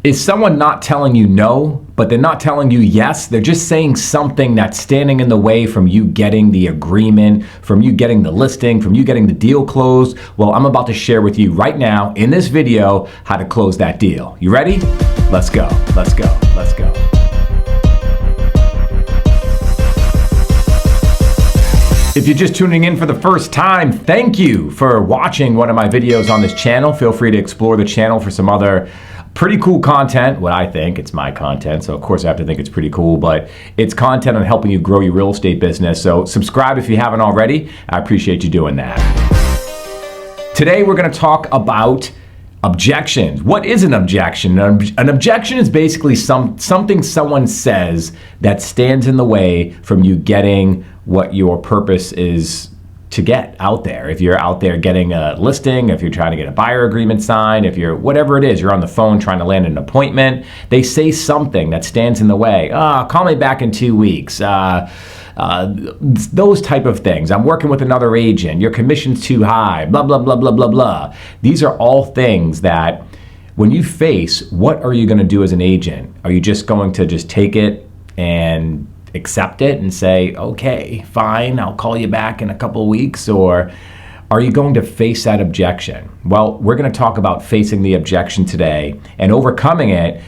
Is someone not telling you no, but they're not telling you yes? They're just saying something that's standing in the way from you getting the agreement, from you getting the listing, from you getting the deal closed? Well, I'm about to share with you right now in this video how to close that deal. You ready? Let's go, let's go, let's go. If you're just tuning in for the first time, thank you for watching one of my videos on this channel. Feel free to explore the channel for some other pretty cool content. What I think, it's my content, so of course I have to think it's pretty cool, but it's content on helping you grow your real estate business. So subscribe if you haven't already. I appreciate you doing that. Today we're going to talk about objections. What is an objection? An objection is basically something someone says that stands in the way from you getting what your purpose is to get out there. If you're out there getting a listing, if you're trying to get a buyer agreement signed, if you're whatever it is, you're on the phone trying to land an appointment, they say something that stands in the way. Call me back in 2 weeks. Those type of things. I'm working with another agent. Your commission's too high. Blah, blah, blah, blah, blah, blah. These are all things that when you face, what are you going to do as an agent? Are you just going to just take it and accept it and say, okay, fine, I'll call you back in a couple of weeks? Or are you going to face that objection? Well, we're going to talk about facing the objection today and overcoming it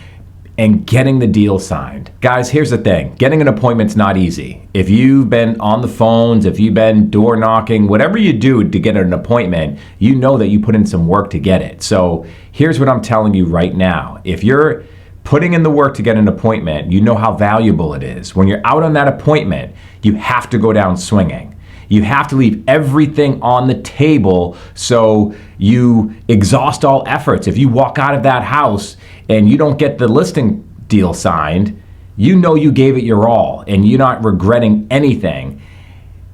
and getting the deal signed. Guys, here's the thing. Getting an appointment's not easy. If you've been on the phones, if you've been door knocking, whatever you do to get an appointment, you know that you put in some work to get it. So here's what I'm telling you right now. If you're putting in the work to get an appointment, you know how valuable it is. When you're out on that appointment, you have to go down swinging. You have to leave everything on the table so you exhaust all efforts. If you walk out of that house and you don't get the listing deal signed, you know you gave it your all and you're not regretting anything.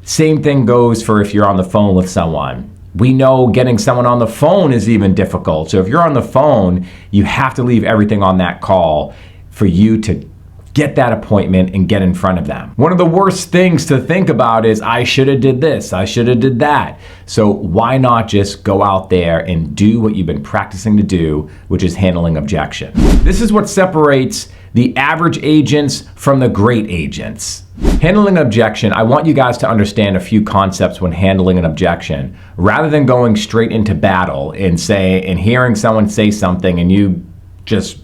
Same thing goes for if you're on the phone with someone. We know getting someone on the phone is even difficult. So if you're on the phone, you have to leave everything on that call for you to get that appointment and get in front of them. One of the worst things to think about is, I should have did this, I should have did that. So why not just go out there and do what you've been practicing to do, which is handling objection. This is what separates the average agents from the great agents. Handling an objection, I want you guys to understand a few concepts when handling an objection. Rather than going straight into battle and hearing someone say something and you just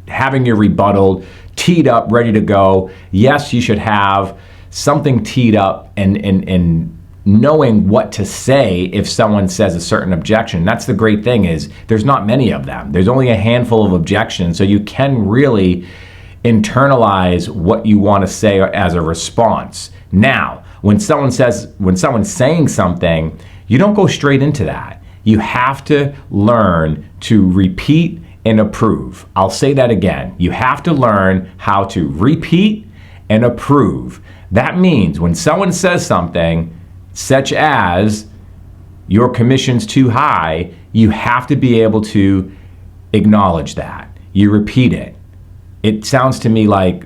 having your rebuttal teed up, ready to go. Yes, you should have something teed up and knowing what to say if someone says a certain objection. That's the great thing, is there's not many of them. There's only a handful of objections, so you can really internalize what you want to say as a response. Now, when someone's saying something, you don't go straight into that. You have to learn to repeat and approve. I'll say that again. You have to learn how to repeat and approve. That means when someone says something such as your commission's too high, you have to be able to acknowledge that. You repeat it. It sounds to me like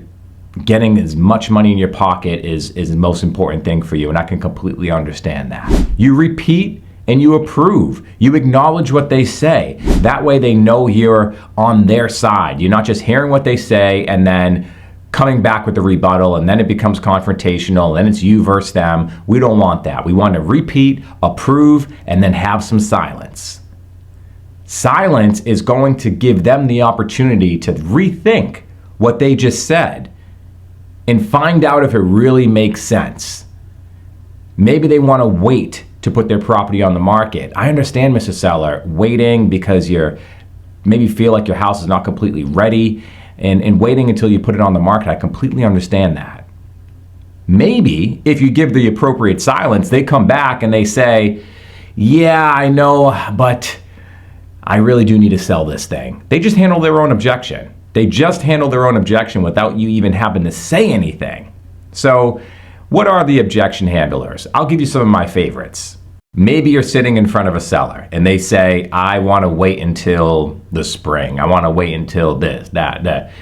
getting as much money in your pocket is the most important thing for you, and I can completely understand that. You repeat and you approve. You acknowledge what they say. That way they know you're on their side. You're not just hearing what they say and then coming back with the rebuttal, and then it becomes confrontational, and it's you versus them. We don't want that. We want to repeat, approve, and then have some silence. Silence is going to give them the opportunity to rethink what they just said and find out if it really makes sense. Maybe they want to wait to put their property on the market. I understand, Mr. Seller, waiting because you're maybe feel like your house is not completely ready and waiting until you put it on the market. I completely understand that. Maybe if you give the appropriate silence, they come back and they say, yeah, I know, but I really do need to sell this thing. They just handle their own objection. They just handle their own objection without you even having to say anything. So what are the objection handlers? I'll give you some of my favorites. Maybe you're sitting in front of a seller and they say, I want to wait until the spring. I want to wait until this, that.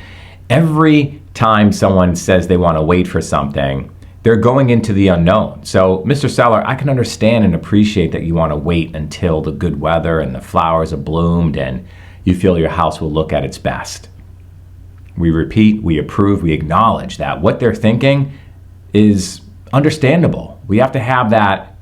Every time someone says they want to wait for something, they're going into the unknown. So, Mr. Seller, I can understand and appreciate that you want to wait until the good weather and the flowers are bloomed and you feel your house will look at its best. We repeat, we approve, we acknowledge that what they're thinking is understandable. We have to have that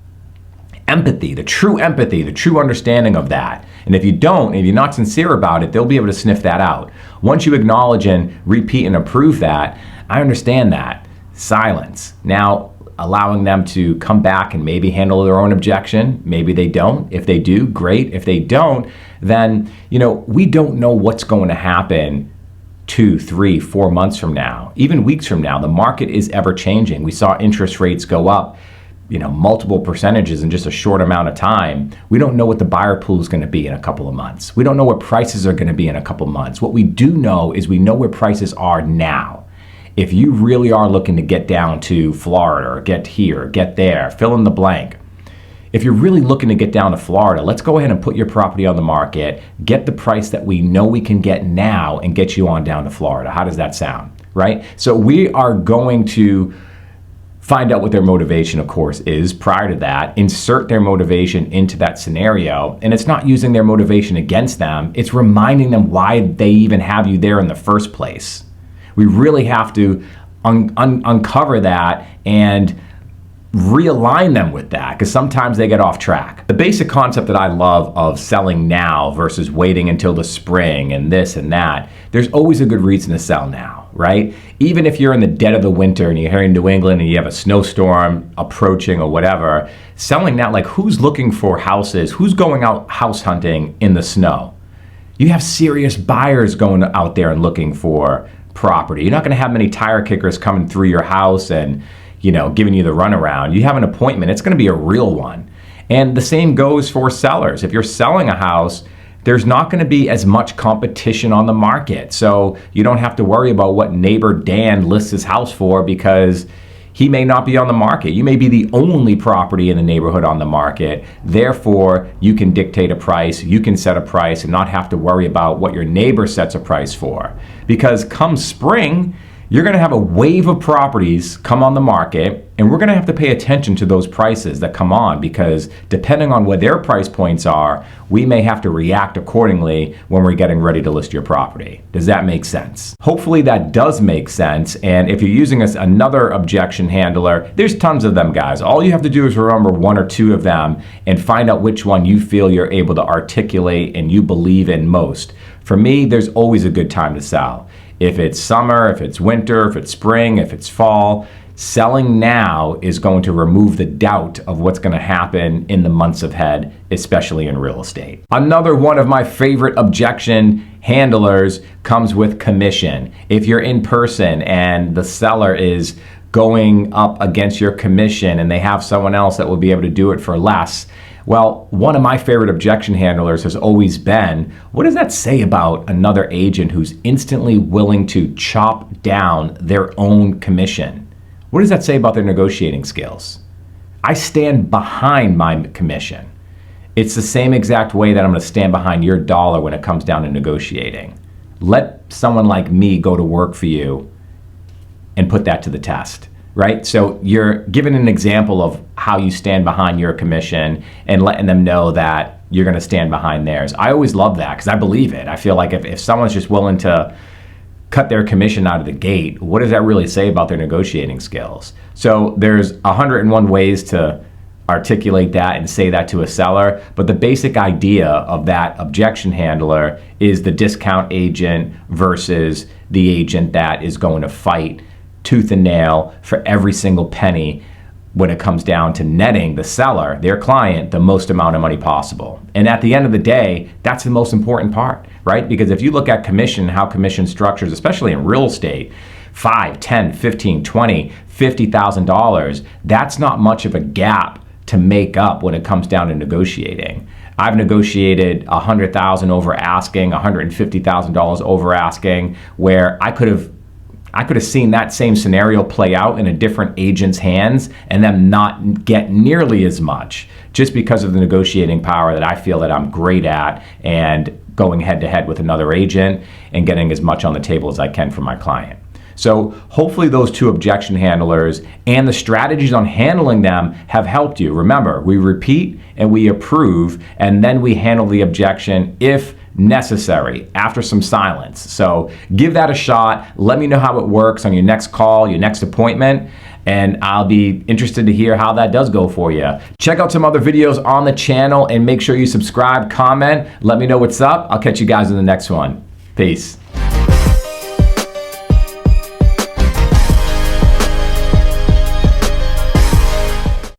empathy, the true understanding of that. And if you don't, if you're not sincere about it, they'll be able to sniff that out. Once you acknowledge and repeat and approve that, I understand that. Silence. Now, allowing them to come back and maybe handle their own objection. Maybe they don't. If they do, great. If they don't, then, we don't know what's going to happen 2, 3, 4 months from now, even weeks from now. The market is ever changing. We saw interest rates go up, multiple percentages in just a short amount of time. We don't know what the buyer pool is going to be in a couple of months. We don't know what prices are going to be in a couple of months. What we do know is we know where prices are now. If you really are looking to get down to Florida or get here, get there, fill in the blank. If you're really looking to get down to Florida, let's go ahead and put your property on the market, get the price that we know we can get now, and get you on down to Florida. How does that sound, right? So we are going to find out what their motivation, of course, is prior to that, insert their motivation into that scenario, and it's not using their motivation against them, it's reminding them why they even have you there in the first place. We really have to uncover that and realign them with that, because sometimes they get off track. The basic concept that I love of selling now versus waiting until the spring and this and that, there's always a good reason to sell now, right? Even if you're in the dead of the winter and you're here in New England and you have a snowstorm approaching or whatever, selling now, like who's looking for houses? Who's going out house hunting in the snow? You have serious buyers going out there and looking for property. You're not going to have many tire kickers coming through your house and giving you the runaround. You have an appointment, it's going to be a real one. And the same goes for sellers. If you're selling a house, there's not going to be as much competition on the market. So you don't have to worry about what neighbor Dan lists his house for, because he may not be on the market. You may be the only property in the neighborhood on the market. Therefore, you can dictate a price, you can set a price, and not have to worry about what your neighbor sets a price for. Because come spring, you're going to have a wave of properties come on the market, and we're going to have to pay attention to those prices that come on, because depending on what their price points are, we may have to react accordingly when we're getting ready to list your property. Does that make sense? Hopefully that does make sense. And if you're using another objection handler, there's tons of them, guys. All you have to do is remember 1 or 2 of them and find out which one you feel you're able to articulate and you believe in most. For me, there's always a good time to sell. If it's summer, if it's winter, if it's spring, if it's fall, selling now is going to remove the doubt of what's going to happen in the months ahead, especially in real estate. Another one of my favorite objection handlers comes with commission. If you're in person and the seller is going up against your commission and they have someone else that will be able to do it for less, well, one of my favorite objection handlers has always been, what does that say about another agent who's instantly willing to chop down their own commission? What does that say about their negotiating skills? I stand behind my commission. It's the same exact way that I'm going to stand behind your dollar when it comes down to negotiating. Let someone like me go to work for you and put that to the test. Right? So you're giving an example of how you stand behind your commission and letting them know that you're going to stand behind theirs. I always love that because I believe it. I feel like if someone's just willing to cut their commission out of the gate, what does that really say about their negotiating skills? So there's 101 ways to articulate that and say that to a seller, but the basic idea of that objection handler is the discount agent versus the agent that is going to fight tooth and nail for every single penny when it comes down to netting the seller, their client, the most amount of money possible. And at the end of the day, that's the most important part, right? Because if you look at commission, how commission structures, especially in real estate, $5, $10, $15, $20, $50,000, that's not much of a gap to make up when it comes down to negotiating. I've negotiated $100,000 over asking, $150,000 over asking, where I could have seen that same scenario play out in a different agent's hands and them not get nearly as much just because of the negotiating power that I feel that I'm great at and going head to head with another agent and getting as much on the table as I can for my client. So hopefully those 2 objection handlers and the strategies on handling them have helped you. Remember, we repeat and we approve, and then we handle the objection if necessary after some silence. So give that a shot. Let me know how it works on your next call, your next appointment, and I'll be interested to hear how that does go for you. Check out some other videos on the channel and make sure you subscribe, comment, let me know what's up. I'll catch you guys in the next one. Peace.